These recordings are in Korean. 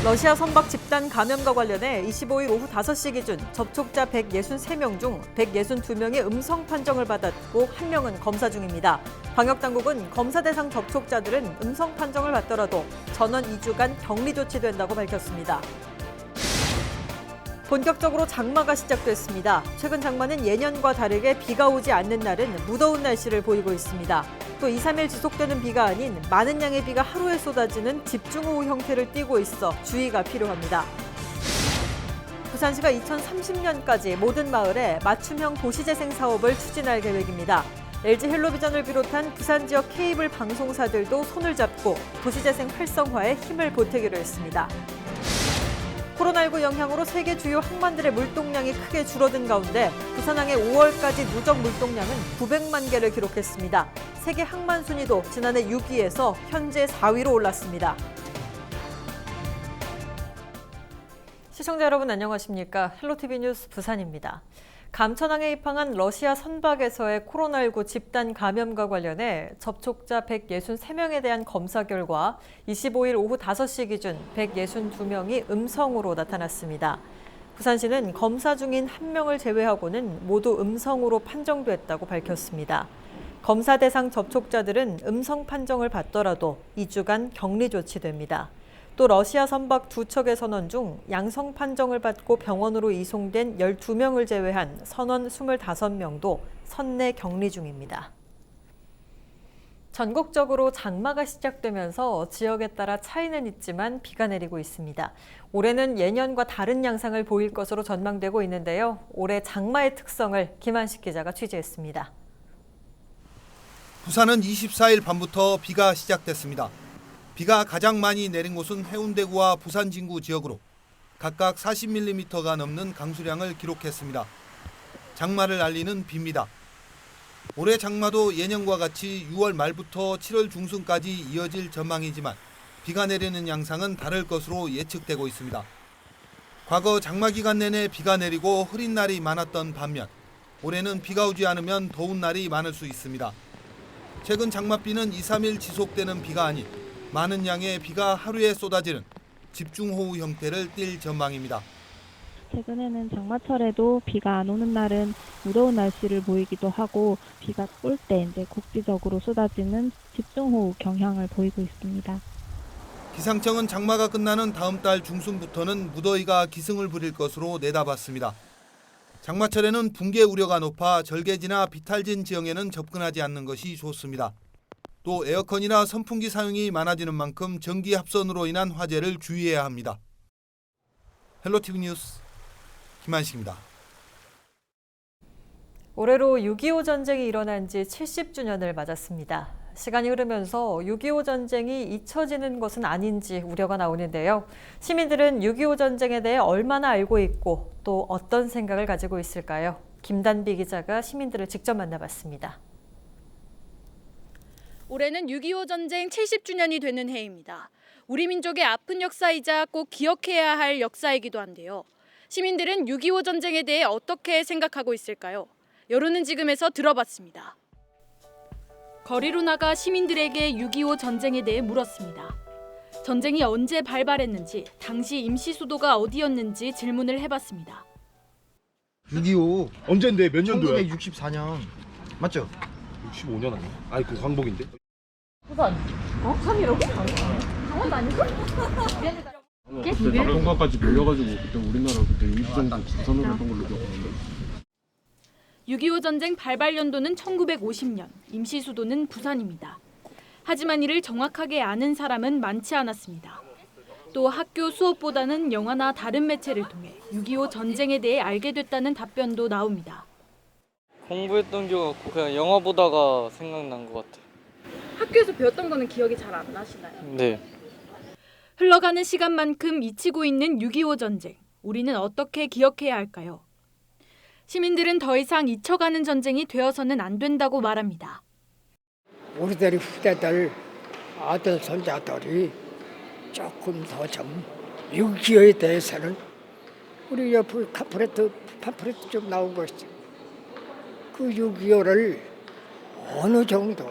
러시아 선박 집단 감염과 관련해 25일 오후 5시 기준 접촉자 163명 중 162명이 음성 판정을 받았고 1명은 검사 중입니다. 방역당국은 검사 대상 접촉자들은 음성 판정을 받더라도 전원 2주간 격리 조치된다고 밝혔습니다. 본격적으로 장마가 시작됐습니다. 최근 장마는 예년과 다르게 비가 오지 않는 날은 무더운 날씨를 보이고 있습니다. 또 2, 3일 지속되는 비가 아닌 많은 양의 비가 하루에 쏟아지는 집중호우 형태를 띠고 있어 주의가 필요합니다. 부산시가 2030년까지 모든 마을에 맞춤형 도시재생 사업을 추진할 계획입니다. LG 헬로비전을 비롯한 부산 지역 케이블 방송사들도 손을 잡고 도시재생 활성화에 힘을 보태기로 했습니다. 코로나19 영향으로 세계 주요 항만들의 물동량이 크게 줄어든 가운데 부산항의 5월까지 누적 물동량은 900만 개를 기록했습니다. 세계 항만 순위도 지난해 6위에서 현재 4위로 올랐습니다. 시청자 여러분 안녕하십니까? 헬로티비 뉴스 부산입니다. 감천항에 입항한 러시아 선박에서의 코로나19 집단 감염과 관련해 접촉자 163명에 대한 검사 결과 25일 오후 5시 기준 162명이 음성으로 나타났습니다. 부산시는 검사 중인 1명을 제외하고는 모두 음성으로 판정됐다고 밝혔습니다. 검사 대상 접촉자들은 음성 판정을 받더라도 2주간 격리 조치됩니다. 또 러시아 선박 2척의 선원 중 양성 판정을 받고 병원으로 이송된 12명을 제외한 선원 25명도 선내 격리 중입니다. 전국적으로 장마가 시작되면서 지역에 따라 차이는 있지만 비가 내리고 있습니다. 올해는 예년과 다른 양상을 보일 것으로 전망되고 있는데요. 올해 장마의 특성을 김한식 기자가 취재했습니다. 부산은 24일 밤부터 비가 시작됐습니다. 비가 가장 많이 내린 곳은 해운대구와 부산 진구 지역으로 각각 40mm가 넘는 강수량을 기록했습니다. 장마를 알리는 비입니다. 올해 장마도 예년과 같이 6월 말부터 7월 중순까지 이어질 전망이지만 비가 내리는 양상은 다를 것으로 예측되고 있습니다. 과거 장마 기간 내내 비가 내리고 흐린 날이 많았던 반면 올해는 비가 오지 않으면 더운 날이 많을 수 있습니다. 최근 장맛비는 2, 3일 지속되는 비가 아닌 많은 양의 비가 하루에 쏟아지는 집중호우 형태를 띨 전망입니다. 최근에는 장마철에도 비가 안 오는 날은 무더운 날씨를 보이기도 하고 비가 올 때 국지적으로 쏟아지는 집중호우 경향을 보이고 있습니다. 기상청은 장마가 끝나는 다음 달 중순부터는 무더위가 기승을 부릴 것으로 내다봤습니다. 장마철에는 붕괴 우려가 높아 절개지나 비탈진 지형에는 접근하지 않는 것이 좋습니다. 또 에어컨이나 선풍기 사용이 많아지는 만큼 전기 합선으로 인한 화재를 주의해야 합니다. 헬로티비 뉴스 김한식입니다. 올해로 6.25 전쟁이 일어난 지 70주년을 맞았습니다. 시간이 흐르면서 6.25 전쟁이 잊혀지는 것은 아닌지 우려가 나오는데요. 시민들은 6.25 전쟁에 대해 얼마나 알고 있고 또 어떤 생각을 가지고 있을까요? 김단비 기자가 시민들을 직접 만나봤습니다. 올해는 6.25 전쟁 70주년이 되는 해입니다. 우리 민족의 아픈 역사이자 꼭 기억해야 할 역사이기도 한데요. 시민들은 6.25 전쟁에 대해 어떻게 생각하고 있을까요? 여론은 지금에서 들어봤습니다. 거리로 나가 시민들에게 6.25 전쟁에 대해 물었습니다. 전쟁이 언제 발발했는지, 당시 임시 수도가 어디였는지 질문을 해봤습니다. 6.25 언젠데 몇 년도야? 1964년 맞죠? 65년 아니야? 아니 그 광복인데? 부산. 부산이라고? 강원 아니고? 그때 낙동강까지 밀려가지고 그때 우리나라 그때 일부정부 부산으로 했던 걸로 기억하는데. 6.25 전쟁 발발 연도는 1950년, 임시 수도는 부산입니다. 하지만 이를 정확하게 아는 사람은 많지 않았습니다. 또 학교 수업보다는 영화나 다른 매체를 통해 6.25 전쟁에 대해 알게 됐다는 답변도 나옵니다. 공부했던 기억 없고 그냥 영화 보다가 생각난 것 같아요. 학교에서 배웠던 거는 기억이 잘 안 나시나요? 네. 흘러가는 시간만큼 잊히고 있는 6.25 전쟁. 우리는 어떻게 기억해야 할까요? 시민들은 더 이상 잊혀가는 전쟁이 되어서는 안 된다고 말합니다. 우리들의 후대들, 아들, 손자들이 조금 더 좀 6.25에 대해서는 우리 옆에 팜플렛 좀 나온 거 있죠. 그 6.25를 어느 정도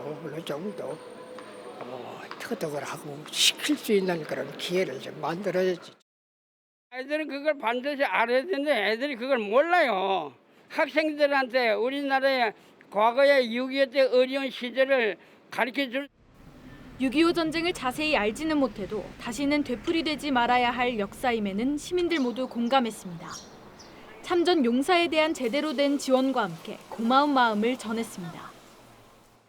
터득을 하고 시킬 수 있는 그런 기회를 좀 만들어야지. 애들은 그걸 반드시 알아야 되는데 애들이 그걸 몰라요. 학생들한테 우리나라의 과거의 6.25 때 어려운 시절을 가르쳐줄 6.25 전쟁을 자세히 알지는 못해도 다시는 되풀이되지 말아야 할 역사임에는 시민들 모두 공감했습니다. 참전 용사에 대한 제대로 된 지원과 함께 고마운 마음을 전했습니다.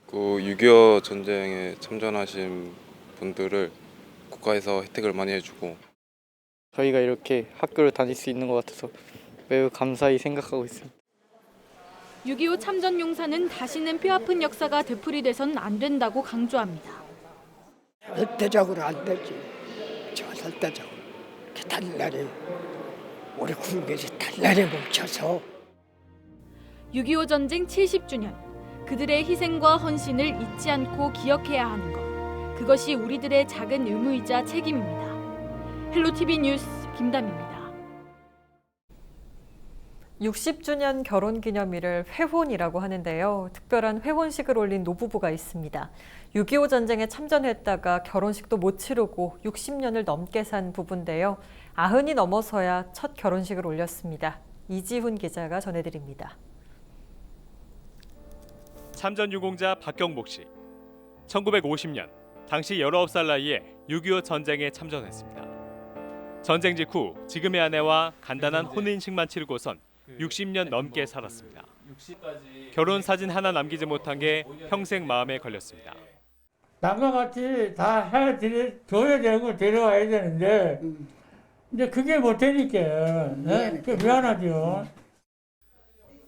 그 6.25 전쟁에 참전하신 분들을 국가에서 혜택을 많이 해주고 저희가 이렇게 학교를 다닐 수 있는 것 같아서 매우 감사히 생각하고 있습니다. 6.25 참전 용사는 다시는 뼈아픈 역사가 되풀이돼선 안 된다고 강조합니다. 절대적으로 안 되지. 절대적으로. 이렇게 단단히 우리 국민이 단단히 뭉쳐서 6.25 전쟁 70주년, 그들의 희생과 헌신을 잊지 않고 기억해야 하는 것. 그것이 우리들의 작은 의무이자 책임입니다. 헬로티비 뉴스 김담입니다. 60주년 결혼기념일을 회혼이라고 하는데요. 특별한 회혼식을 올린 노부부가 있습니다. 6.25 전쟁에 참전했다가 결혼식도 못 치르고 60년을 넘게 산 부부인데요. 90이 넘어서야 첫 결혼식을 올렸습니다. 이지훈 기자가 전해드립니다. 참전 유공자 박경복 씨. 1950년 당시 19살 나이에 6.25 전쟁에 참전했습니다. 전쟁 직후 지금의 아내와 간단한 혼인식만 치르고선 60년 넘게 살았습니다. 결혼 사진 하나 남기지 못한 게 평생 마음에 걸렸습니다. 남과 같이 다 해줘야 되는 걸 데려와야 되는데 이제 그게 못되니까 미안하죠.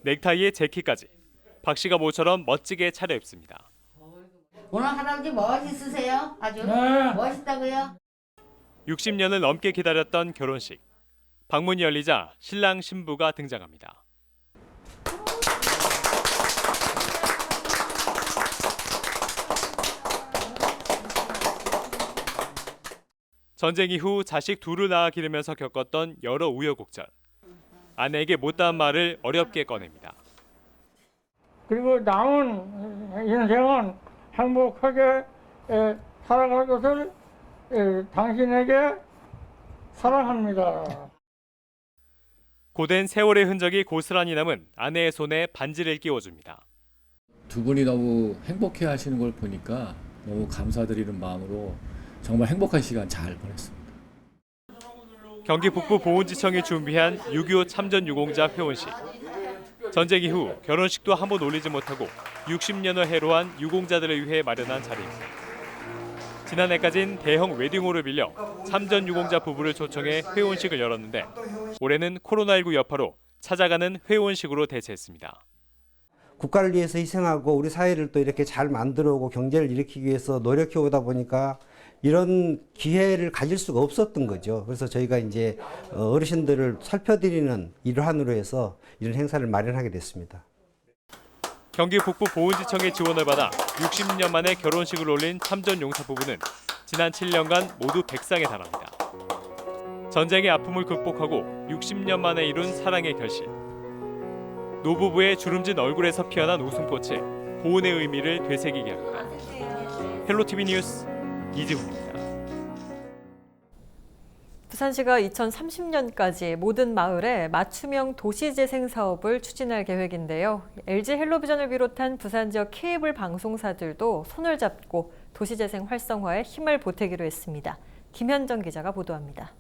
넥타이에 재킷까지 박 씨가 모처럼 멋지게 차려입습니다. 오늘 할아버지 멋있으세요? 아주 멋있다고요? 60년을 넘게 기다렸던 결혼식. 방문이 열리자 신랑 신부가 등장합니다. 전쟁 이후 자식 둘을 낳아 기르면서 겪었던 여러 우여곡절. 아내에게 못다한 말을 어렵게 꺼냅니다. 그리고 남은 인생은 행복하게 살아갈 것을 당신에게 사랑합니다. 고된 세월의 흔적이 고스란히 남은 아내의 손에 반지를 끼워줍니다. 두 분이 너무 행복해 하시는 걸 보니까 너무 감사드리는 마음으로 정말 행복한 시간 잘 보냈습니다. 경기 북부 보훈지청이 준비한 6.25 참전 유공자 회혼식. 전쟁 이후 결혼식도 한 번 올리지 못하고 60년을 해로한 유공자들을 위해 마련한 자리입니다. 지난해까진 대형 웨딩홀을 빌려 참전 유공자 부부를 초청해 회혼식을 열었는데 올해는 코로나19 여파로 찾아가는 회혼식으로 대체했습니다. 국가를 위해서 희생하고 우리 사회를 또 이렇게 잘 만들어오고 경제를 일으키기 위해서 노력해 오다 보니까 이런 기회를 가질 수가 없었던 거죠. 그래서 저희가 이제 어르신들을 살펴드리는 일환으로 해서 이런 행사를 마련하게 됐습니다. 경기 북부 보훈지청의 지원을 받아 60년 만에 결혼식을 올린 참전 용사 부부는 지난 7년간 모두 100상에 달합니다. 전쟁의 아픔을 극복하고 60년 만에 이룬 사랑의 결실. 노부부의 주름진 얼굴에서 피어난 웃음꽃이 보훈의 의미를 되새기게 합니다. 헬로티비 뉴스 이지훈입니다. 부산시가 2030년까지 모든 마을에 맞춤형 도시재생 사업을 추진할 계획인데요. LG 헬로비전을 비롯한 부산 지역 케이블 방송사들도 손을 잡고 도시재생 활성화에 힘을 보태기로 했습니다. 김현정 기자가 보도합니다.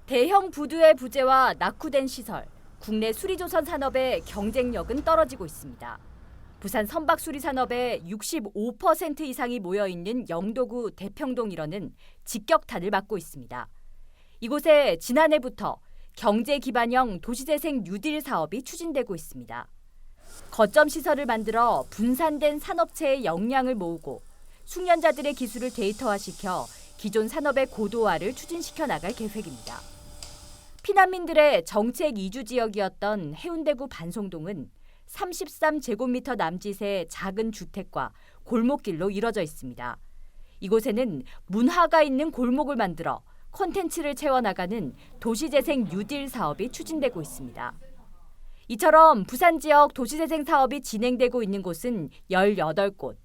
대형 부두의 부재와 낙후된 시설, 국내 수리조선 산업의 경쟁력은 떨어지고 있습니다. 부산 선박수리 산업의 65% 이상이 모여있는 영도구 대평동 일원은 직격탄을 맞고 있습니다. 이곳에 지난해부터 경제 기반형 도시재생 뉴딜 사업이 추진되고 있습니다. 거점 시설을 만들어 분산된 산업체의 역량을 모으고 숙련자들의 기술을 데이터화시켜 기존 산업의 고도화를 추진시켜 나갈 계획입니다. 피난민들의 정책 이주 지역이었던 해운대구 반송동은 33제곱미터 남짓의 작은 주택과 골목길로 이뤄져 있습니다. 이곳에는 문화가 있는 골목을 만들어 콘텐츠를 채워나가는 도시재생 뉴딜 사업이 추진되고 있습니다. 이처럼 부산 지역 도시재생 사업이 진행되고 있는 곳은 18곳,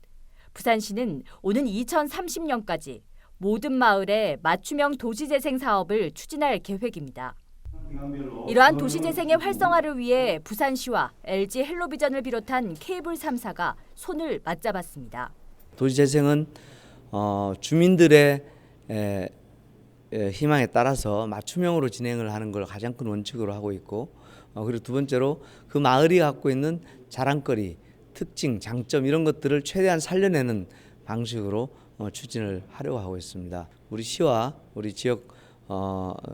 부산시는 오는 2030년까지 모든 마을에 맞춤형 도시재생 사업을 추진할 계획입니다. 이러한 도시재생의 활성화를 위해 부산시와 LG 헬로비전을 비롯한 케이블 3사가 손을 맞잡았습니다. 도시재생은 주민들의 희망에 따라서 맞춤형으로 진행을 하는 걸 가장 큰 원칙으로 하고 있고, 그리고 두 번째로 그 마을이 갖고 있는 자랑거리, 특징, 장점 이런 것들을 최대한 살려내는 방식으로 추진을 하려고 하고 있습니다. 우리 시와 우리 지역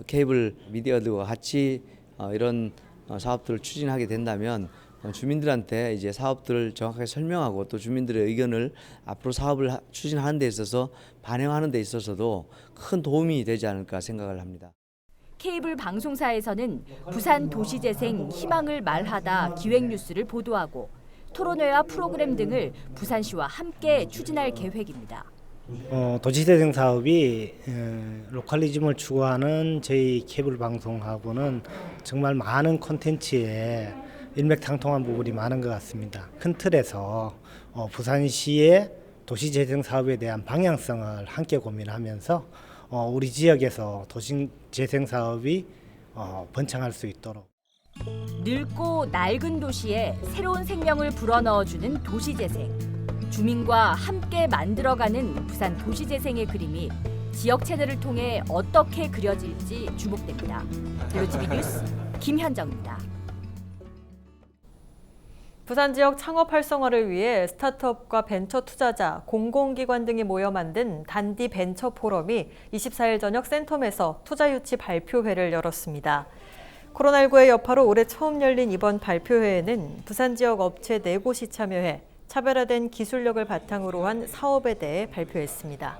케이블 미디어들과 같이 이런 사업들을 추진하게 된다면 주민들한테 이제 사업들을 정확하게 설명하고 또 주민들의 의견을 앞으로 사업을 추진하는 데 있어서 반영하는 데 있어서도 큰 도움이 되지 않을까 생각을 합니다. 케이블 방송사에서는 부산 도시재생 희망을 말하다 기획뉴스를 보도하고 토론회와 프로그램 등을 부산시와 함께 추진할 계획입니다. 도시재생 사업이 로컬리즘을 추구하는 저희 케이블 방송하고는 정말 많은 콘텐츠에 일맥상통한 부분이 많은 것 같습니다. 큰 틀에서 부산시의 도시재생 사업에 대한 방향성을 함께 고민하면서 우리 지역에서 도시재생 사업이 번창할 수 있도록 늙고 낡은 도시에 새로운 생명을 불어넣어주는 도시재생. 주민과 함께 만들어가는 부산 도시재생의 그림이 지역 채널을 통해 어떻게 그려질지 주목됩니다. 헬로티비 뉴스 김현정입니다. 부산 지역 창업 활성화를 위해 스타트업과 벤처 투자자, 공공기관 등이 모여 만든 단디 벤처 포럼이 24일 저녁 센텀에서 투자 유치 발표회를 열었습니다. 코로나19의 여파로 올해 처음 열린 이번 발표회에는 부산 지역 업체 4곳이 참여해 차별화된 기술력을 바탕으로 한 사업에 대해 발표했습니다.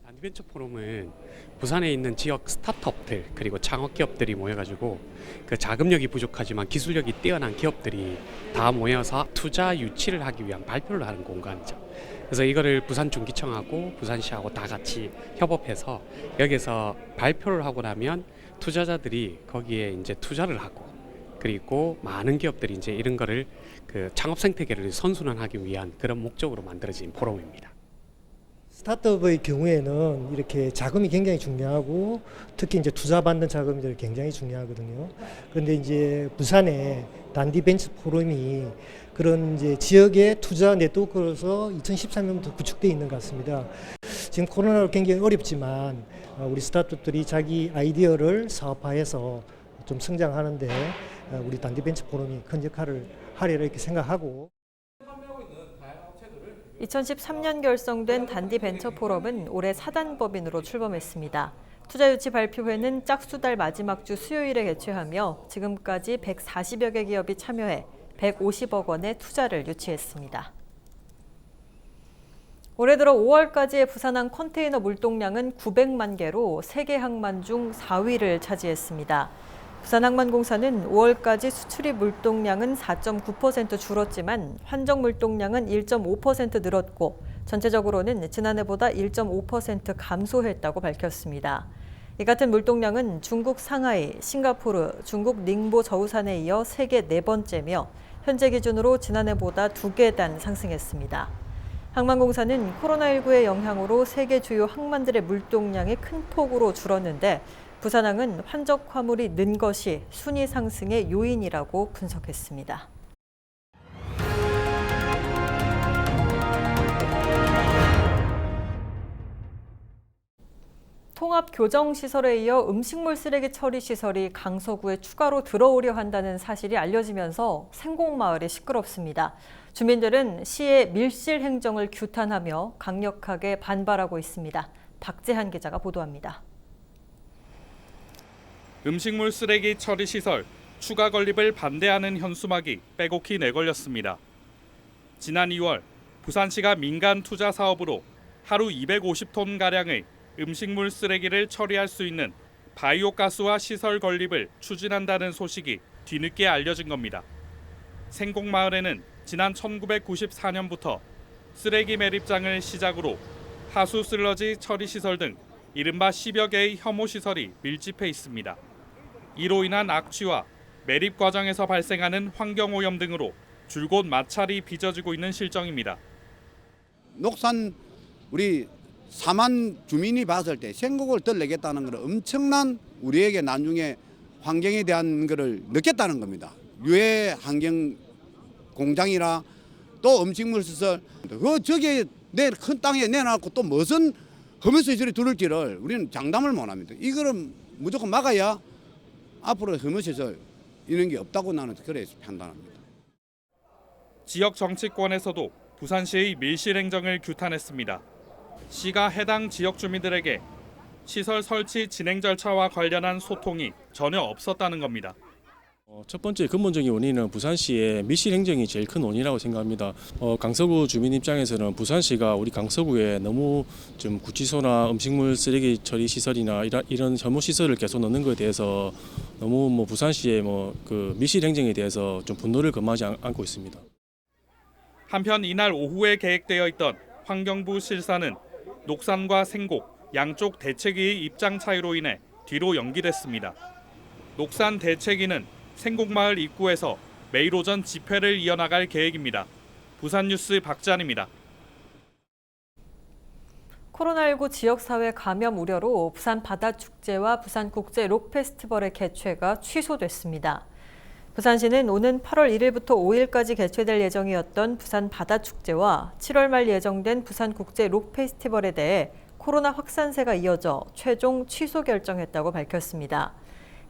단디벤처 포럼은 부산에 있는 지역 스타트업들 그리고 창업기업들이 모여가지고 그 자금력이 부족하지만 기술력이 뛰어난 기업들이 다 모여서 투자 유치를 하기 위한 발표를 하는 공간이죠. 그래서 이거를 부산중기청하고 부산시하고 다 같이 협업해서 여기서 발표를 하고 나면 투자자들이 거기에 이제 투자를 하고 그리고 많은 기업들이 이제 이런 거를 그 창업 생태계를 선순환하기 위한 그런 목적으로 만들어진 포럼입니다. 스타트업의 경우에는 이렇게 자금이 굉장히 중요하고 특히 이제 투자 받는 자금들이 굉장히 중요하거든요. 그런데 이제 부산에 단디 벤처 포럼이 그런 이제 지역의 투자 네트워크로서 2013년부터 구축되어 있는 것 같습니다. 지금 코로나로 굉장히 어렵지만 우리 스타트업들이 자기 아이디어를 사업화해서 좀 성장하는데 우리 단디 벤처 포럼이 큰 역할을 하리라 이렇게 생각하고. 2013년 결성된 단디 벤처 포럼은 올해 사단법인으로 출범했습니다. 투자 유치 발표회는 짝수달 마지막 주 수요일에 개최하며 지금까지 140여 개 기업이 참여해 150억 원의 투자를 유치했습니다. 올해 들어 5월까지의 부산항 컨테이너 물동량은 900만 개로 세계 항만 중 4위를 차지했습니다. 부산항만공사는 5월까지 수출입 물동량은 4.9% 줄었지만 환적 물동량은 1.5% 늘었고 전체적으로는 지난해보다 1.5% 감소했다고 밝혔습니다. 이 같은 물동량은 중국 상하이, 싱가포르, 중국 닝보 저우산에 이어 세계 4번째며 현재 기준으로 지난해보다 2계단 상승했습니다. 항만공사는 코로나19의 영향으로 세계 주요 항만들의 물동량이 큰 폭으로 줄었는데 부산항은 환적 화물이 는 것이 순위 상승의 요인이라고 분석했습니다. 통합교정시설에 이어 음식물 쓰레기 처리 시설이 강서구에 추가로 들어오려 한다는 사실이 알려지면서 생곡마을이 시끄럽습니다. 주민들은 시의 밀실 행정을 규탄하며 강력하게 반발하고 있습니다. 박재한 기자가 보도합니다. 음식물 쓰레기 처리 시설 추가 건립을 반대하는 현수막이 빼곡히 내걸렸습니다. 지난 2월 부산시가 민간 투자 사업으로 하루 250톤가량의 음식물 쓰레기를 처리할 수 있는 바이오가스화 시설 건립을 추진한다는 소식이 뒤늦게 알려진 겁니다. 생곡마을에는 지난 1994년부터 쓰레기 매립장을 시작으로 하수 슬러지 처리 시설 등 이른바 10여 개의 혐오 시설이 밀집해 있습니다. 이로 인한 악취와 매립 과정에서 발생하는 환경오염 등으로 줄곧 마찰이 빚어지고 있는 실정입니다. 녹산 우리 4만 주민이 봤을 때 생곡을 덜 내겠다는 것은 엄청난 우리에게 나중에 환경에 대한 것을 느꼈다는 겁니다. 유해 환경 공장이라 또 음식물 시설 저게 내 큰 땅에 내놔놓고 또 무슨 흡연시설이 들을지를 우리는 장담을 못합니다. 이거는 무조건 막아야 앞으로 흡연시설 이런 게 없다고 나는 그래 판단합니다. 지역 정치권에서도 부산시의 밀실 행정을 규탄했습니다. 시가 해당 지역 주민들에게 시설 설치 진행 절차와 관련한 소통이 전혀 없었다는 겁니다. 첫 번째 근본적인 원인은 부산시의 밀실 행정이 제일 큰 원인이라고 생각합니다. 강서구 주민 입장에서는 부산시가 우리 강서구에 너무 좀 구치소나 음식물 쓰레기 처리 시설이나 이런 혐오 시설을 계속 넣는 것에 대해서 너무 부산시의 그 밀실 행정에 대해서 좀 분노를 금하지 않고 있습니다. 한편 이날 오후에 계획되어 있던 환경부 실사는 녹산과 생곡 양쪽 대책위의 입장 차이로 인해 뒤로 연기됐습니다. 녹산 대책위는 생곡마을 입구에서 매일 오전 집회를 이어나갈 계획입니다. 부산뉴스 박찬입니다. 코로나19 지역사회 감염 우려로 부산 바다축제와 부산국제 록페스티벌의 개최가 취소됐습니다. 부산시는 오는 8월 1일부터 5일까지 개최될 예정이었던 부산 바다축제와 7월 말 예정된 부산국제 록페스티벌에 대해 코로나 확산세가 이어져 최종 취소 결정했다고 밝혔습니다.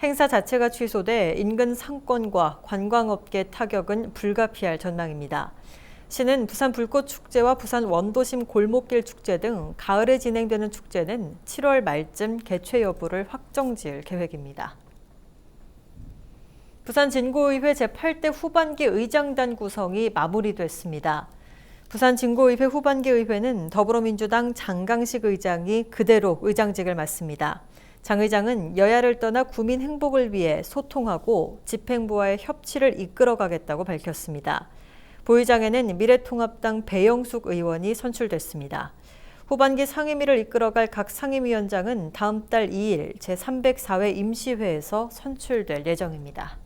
행사 자체가 취소돼 인근 상권과 관광업계 타격은 불가피할 전망입니다. 시는 부산 불꽃축제와 부산 원도심 골목길 축제 등 가을에 진행되는 축제는 7월 말쯤 개최 여부를 확정지을 계획입니다. 부산 진구의회 제8대 후반기 의장단 구성이 마무리됐습니다. 부산 진구의회 후반기 의회는 더불어민주당 장강식 의장이 그대로 의장직을 맡습니다. 장 의장은 여야를 떠나 구민 행복을 위해 소통하고 집행부와의 협치를 이끌어가겠다고 밝혔습니다. 부의장에는 미래통합당 배영숙 의원이 선출됐습니다. 후반기 상임위를 이끌어갈 각 상임위원장은 다음 달 2일 제304회 임시회에서 선출될 예정입니다.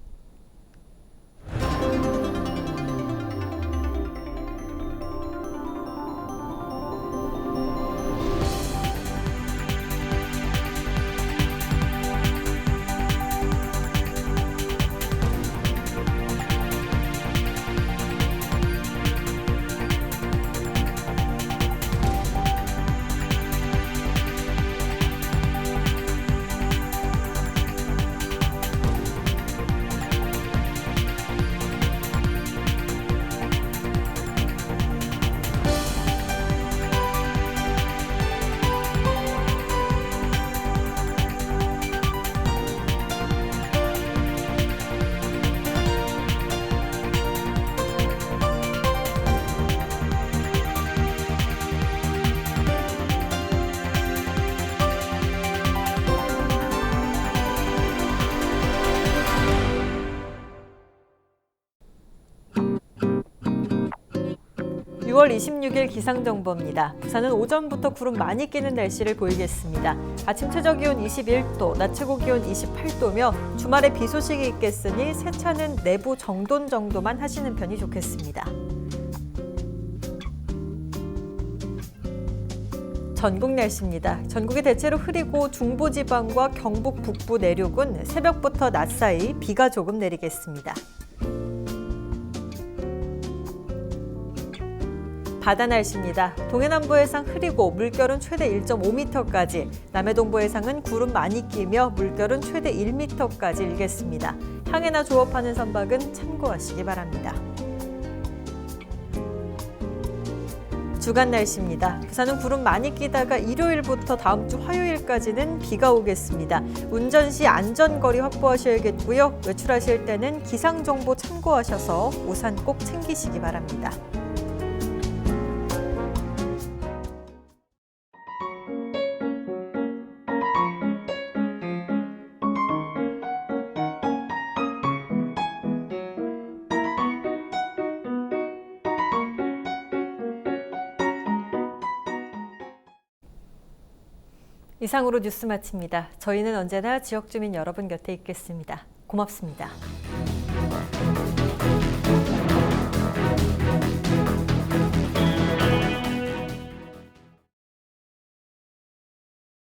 (6월 26일) 기상정보입니다. 부산은 오전부터 구름 많이 끼는 날씨를 보이겠습니다. 아침 최저기온 21도, 낮 최고기온 28도며 주말에 비 소식이 있겠으니 세차는 내부 정돈 정도만 하시는 편이 좋겠습니다. 전국 날씨입니다. 전국이 대체로 흐리고 중부지방과 경북 북부 내륙은 새벽부터 낮 사이 비가 조금 내리겠습니다. 바다 날씨입니다. 동해남부 해상 흐리고 물결은 최대 1.5m까지, 남해동부 해상은 구름 많이 끼며 물결은 최대 1m까지 일겠습니다. 항해나 조업하는 선박은 참고하시기 바랍니다. 주간 날씨입니다. 부산은 구름 많이 끼다가 일요일부터 다음 주 화요일까지는 비가 오겠습니다. 운전 시 안전거리 확보하셔야겠고요. 외출하실 때는 기상정보 참고하셔서 우산 꼭 챙기시기 바랍니다. 이상으로 뉴스 마칩니다. 저희는 언제나 지역 주민 여러분 곁에 있겠습니다. 고맙습니다.